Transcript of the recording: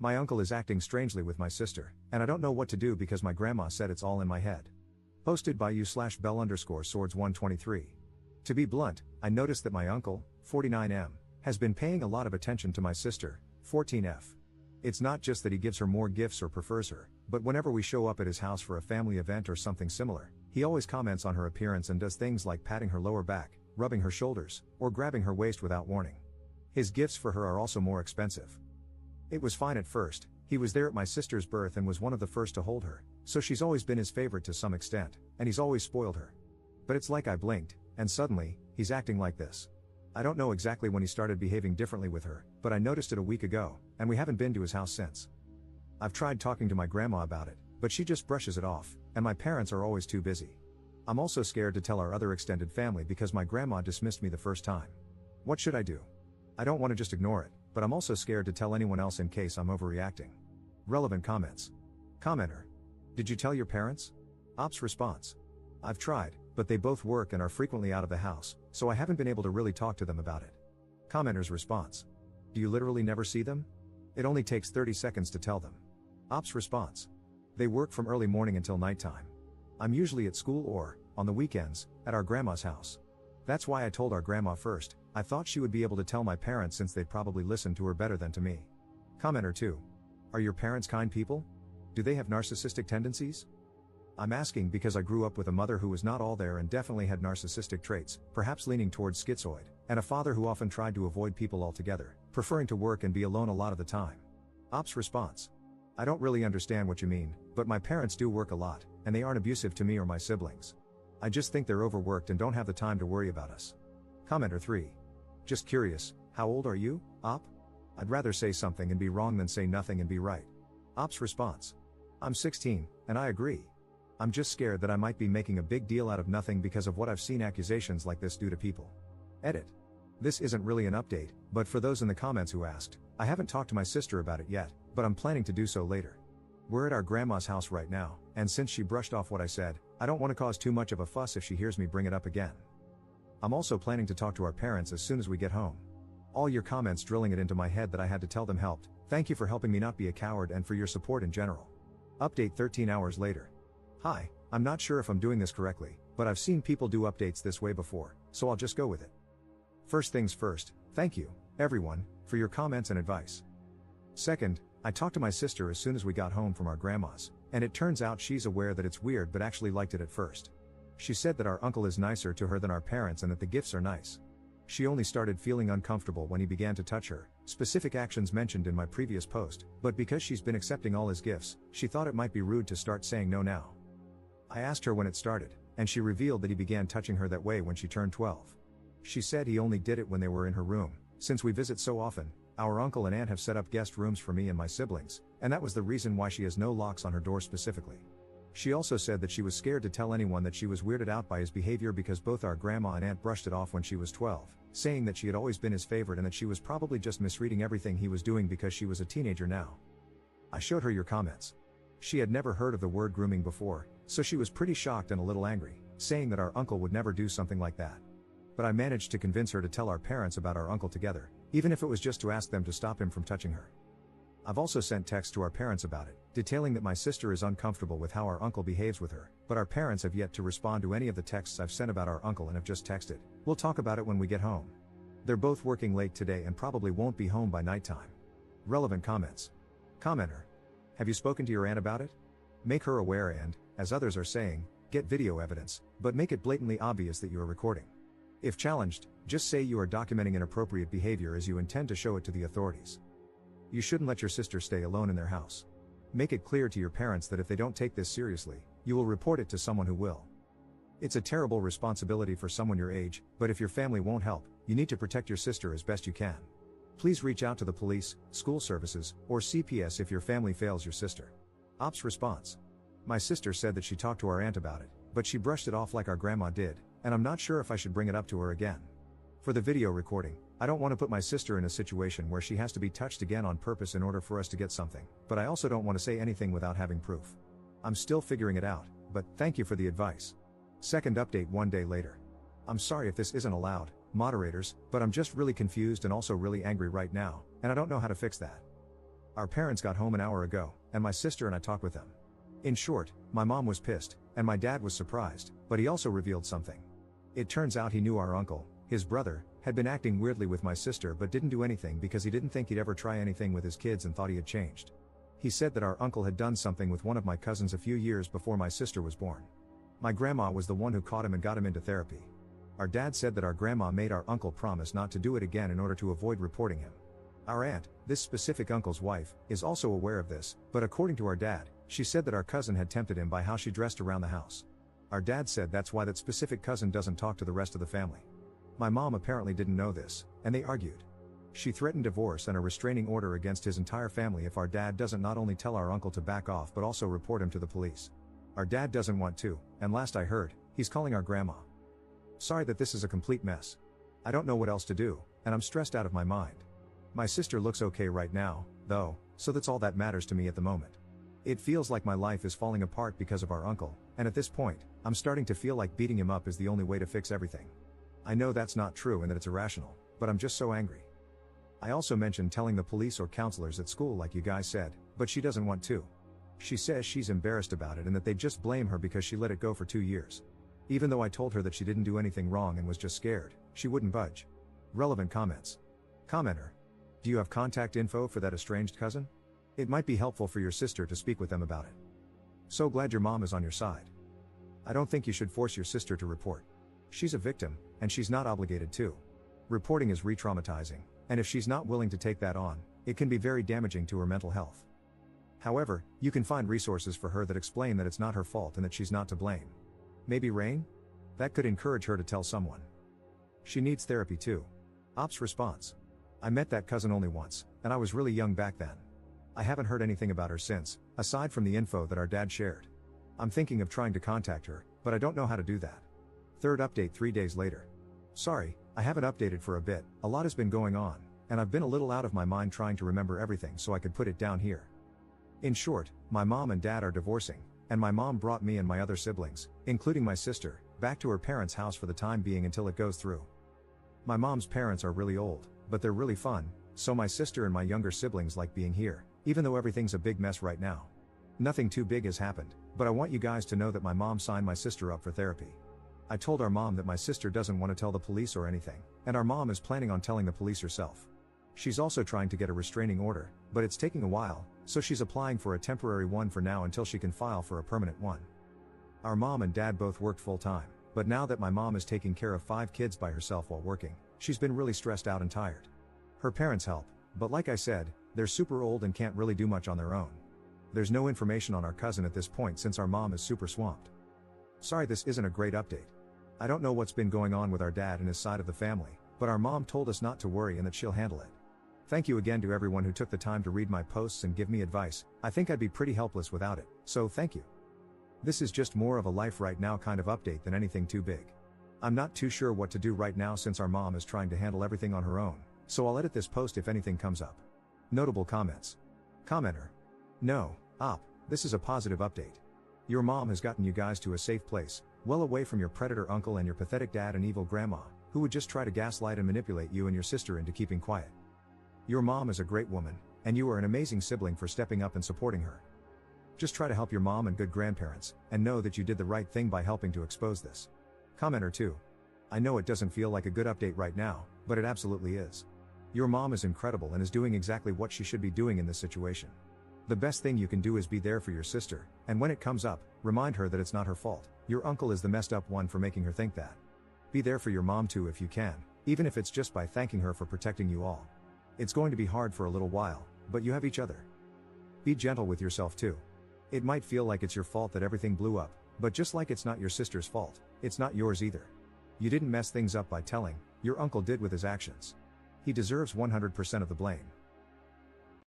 My uncle is acting strangely with my sister, and I don't know what to do because my grandma said it's all in my head. Posted by u/bell_swords123. To be blunt, I noticed that my uncle, 49M, has been paying a lot of attention to my sister, 14F. It's not just that he gives her more gifts or prefers her, but whenever we show up at his house for a family event or something similar, he always comments on her appearance and does things like patting her lower back, rubbing her shoulders, or grabbing her waist without warning. His gifts for her are also more expensive. It was fine at first, he was there at my sister's birth and was one of the first to hold her, so she's always been his favorite to some extent, and he's always spoiled her. But it's like I blinked, and suddenly, he's acting like this. I don't know exactly when he started behaving differently with her, but I noticed it a week ago, and we haven't been to his house since. I've tried talking to my grandma about it, but she just brushes it off, and my parents are always too busy. I'm also scared to tell our other extended family because my grandma dismissed me the first time. What should I do? I don't want to just ignore it, but I'm also scared to tell anyone else in case I'm overreacting. Relevant comments. Commenter. Did you tell your parents? Ops response. I've tried, but they both work and are frequently out of the house, so I haven't been able to really talk to them about it. Commenter's response. Do you literally never see them? It only takes 30 seconds to tell them. Ops response. They work from early morning until nighttime. I'm usually at school or, on the weekends, at our grandma's house. That's why I told our grandma first. I thought she would be able to tell my parents since they'd probably listen to her better than to me. Commenter 2. Are your parents kind people? Do they have narcissistic tendencies? I'm asking because I grew up with a mother who was not all there and definitely had narcissistic traits, perhaps leaning towards schizoid, and a father who often tried to avoid people altogether, preferring to work and be alone a lot of the time. Ops response. I don't really understand what you mean, but my parents do work a lot, and they aren't abusive to me or my siblings. I just think they're overworked and don't have the time to worry about us. Commenter 3. Just curious, how old are you, Op? I'd rather say something and be wrong than say nothing and be right. Op's response. I'm 16, and I agree. I'm just scared that I might be making a big deal out of nothing because of what I've seen accusations like this do to people. Edit. This isn't really an update, but for those in the comments who asked, I haven't talked to my sister about it yet, but I'm planning to do so later. We're at our grandma's house right now, and since she brushed off what I said, I don't want to cause too much of a fuss if she hears me bring it up again. I'm also planning to talk to our parents as soon as we get home. All your comments drilling it into my head that I had to tell them helped. Thank you for helping me not be a coward and for your support in general. Update 13 hours later. Hi, I'm not sure if I'm doing this correctly, but I've seen people do updates this way before, so I'll just go with it. First things first, thank you, everyone, for your comments and advice. Second, I talked to my sister as soon as we got home from our grandma's, and it turns out she's aware that it's weird but actually liked it at first. She said that our uncle is nicer to her than our parents and that the gifts are nice. She only started feeling uncomfortable when he began to touch her, specific actions mentioned in my previous post, but because she's been accepting all his gifts, she thought it might be rude to start saying no now. I asked her when it started, and she revealed that he began touching her that way when she turned 12. She said he only did it when they were in her room. Since we visit so often, our uncle and aunt have set up guest rooms for me and my siblings, and that was the reason why she has no locks on her door specifically. She also said that she was scared to tell anyone that she was weirded out by his behavior because both our grandma and aunt brushed it off when she was 12, saying that she had always been his favorite and that she was probably just misreading everything he was doing because she was a teenager now. I showed her your comments. She had never heard of the word grooming before, so she was pretty shocked and a little angry, saying that our uncle would never do something like that. But I managed to convince her to tell our parents about our uncle together, even if it was just to ask them to stop him from touching her. I've also sent texts to our parents about it, detailing that my sister is uncomfortable with how our uncle behaves with her, but our parents have yet to respond to any of the texts I've sent about our uncle and have just texted, "We'll talk about it when we get home." They're both working late today and probably won't be home by nighttime. Relevant comments. Commenter. Have you spoken to your aunt about it? Make her aware and, as others are saying, get video evidence, but make it blatantly obvious that you are recording. If challenged, just say you are documenting inappropriate behavior as you intend to show it to the authorities. You shouldn't let your sister stay alone in their house. Make it clear to your parents that if they don't take this seriously, you will report it to someone who will. It's a terrible responsibility for someone your age, but if your family won't help, you need to protect your sister as best you can. Please reach out to the police, school services, or CPS if your family fails your sister. Ops response. My sister said that she talked to our aunt about it, but she brushed it off like our grandma did, and I'm not sure if I should bring it up to her again. For the video recording, I don't want to put my sister in a situation where she has to be touched again on purpose in order for us to get something, but I also don't want to say anything without having proof. I'm still figuring it out, but thank you for the advice. Second update 1 day later. I'm sorry if this isn't allowed, moderators, but I'm just really confused and also really angry right now, and I don't know how to fix that. Our parents got home an hour ago, and my sister and I talked with them. In short, my mom was pissed, and my dad was surprised, but he also revealed something. It turns out he knew our uncle, his brother, had been acting weirdly with my sister but didn't do anything because he didn't think he'd ever try anything with his kids and thought he had changed. He said that our uncle had done something with one of my cousins a few years before my sister was born. My grandma was the one who caught him and got him into therapy. Our dad said that our grandma made our uncle promise not to do it again in order to avoid reporting him. Our aunt, this specific uncle's wife, is also aware of this, but according to our dad, she said that our cousin had tempted him by how she dressed around the house. Our dad said that's why that specific cousin doesn't talk to the rest of the family. My mom apparently didn't know this, and they argued. She threatened divorce and a restraining order against his entire family if our dad doesn't not only tell our uncle to back off but also report him to the police. Our dad doesn't want to, and last I heard, he's calling our grandma. Sorry that this is a complete mess. I don't know what else to do, and I'm stressed out of my mind. My sister looks okay right now, though, so that's all that matters to me at the moment. It feels like my life is falling apart because of our uncle, and at this point, I'm starting to feel like beating him up is the only way to fix everything. I know that's not true and that it's irrational, but I'm just so angry. I also mentioned telling the police or counselors at school like you guys said, but she doesn't want to. She says she's embarrassed about it and that they just blame her because she let it go for 2 years. Even though I told her that she didn't do anything wrong and was just scared, she wouldn't budge. Relevant comments. Commenter. Do you have contact info for that estranged cousin? It might be helpful for your sister to speak with them about it. So glad your mom is on your side. I don't think you should force your sister to report. She's a victim, and she's not obligated to. Reporting is re-traumatizing, and if she's not willing to take that on, it can be very damaging to her mental health. However, you can find resources for her that explain that it's not her fault and that she's not to blame. Maybe rain? That could encourage her to tell someone. She needs therapy too. Ops response. I met that cousin only once, and I was really young back then. I haven't heard anything about her since, aside from the info that our dad shared. I'm thinking of trying to contact her, but I don't know how to do that. Third update 3 days later. Sorry, I haven't updated for a bit, a lot has been going on, and I've been a little out of my mind trying to remember everything so I could put it down here. In short, my mom and dad are divorcing, and my mom brought me and my other siblings, including my sister, back to her parents' house for the time being until it goes through. My mom's parents are really old, but they're really fun, so my sister and my younger siblings like being here, even though everything's a big mess right now. Nothing too big has happened, but I want you guys to know that my mom signed my sister up for therapy. I told our mom that my sister doesn't want to tell the police or anything, and our mom is planning on telling the police herself. She's also trying to get a restraining order, but it's taking a while, so she's applying for a temporary one for now until she can file for a permanent one. Our mom and dad both worked full-time, but now that my mom is taking care of 5 kids by herself while working, she's been really stressed out and tired. Her parents help, but like I said, they're super old and can't really do much on their own. There's no information on our cousin at this point since our mom is super swamped. Sorry this isn't a great update. I don't know what's been going on with our dad and his side of the family, but our mom told us not to worry and that she'll handle it. Thank you again to everyone who took the time to read my posts and give me advice. I think I'd be pretty helpless without it, so thank you. This is just more of a life right now kind of update than anything too big. I'm not too sure what to do right now since our mom is trying to handle everything on her own, so I'll edit this post if anything comes up. Notable comments. Commenter. No, this is a positive update. Your mom has gotten you guys to a safe place, well away from your predator uncle and your pathetic dad and evil grandma, who would just try to gaslight and manipulate you and your sister into keeping quiet. Your mom is a great woman, and you are an amazing sibling for stepping up and supporting her. Just try to help your mom and good grandparents, and know that you did the right thing by helping to expose this. Commenter 2. I know it doesn't feel like a good update right now, but it absolutely is. Your mom is incredible and is doing exactly what she should be doing in this situation. The best thing you can do is be there for your sister, and when it comes up, remind her that it's not her fault. Your uncle is the messed up one for making her think that. Be there for your mom too if you can, even if it's just by thanking her for protecting you all. It's going to be hard for a little while, but you have each other. Be gentle with yourself too. It might feel like it's your fault that everything blew up, but just like it's not your sister's fault, it's not yours either. You didn't mess things up by telling, your uncle did with his actions. He deserves 100% of the blame.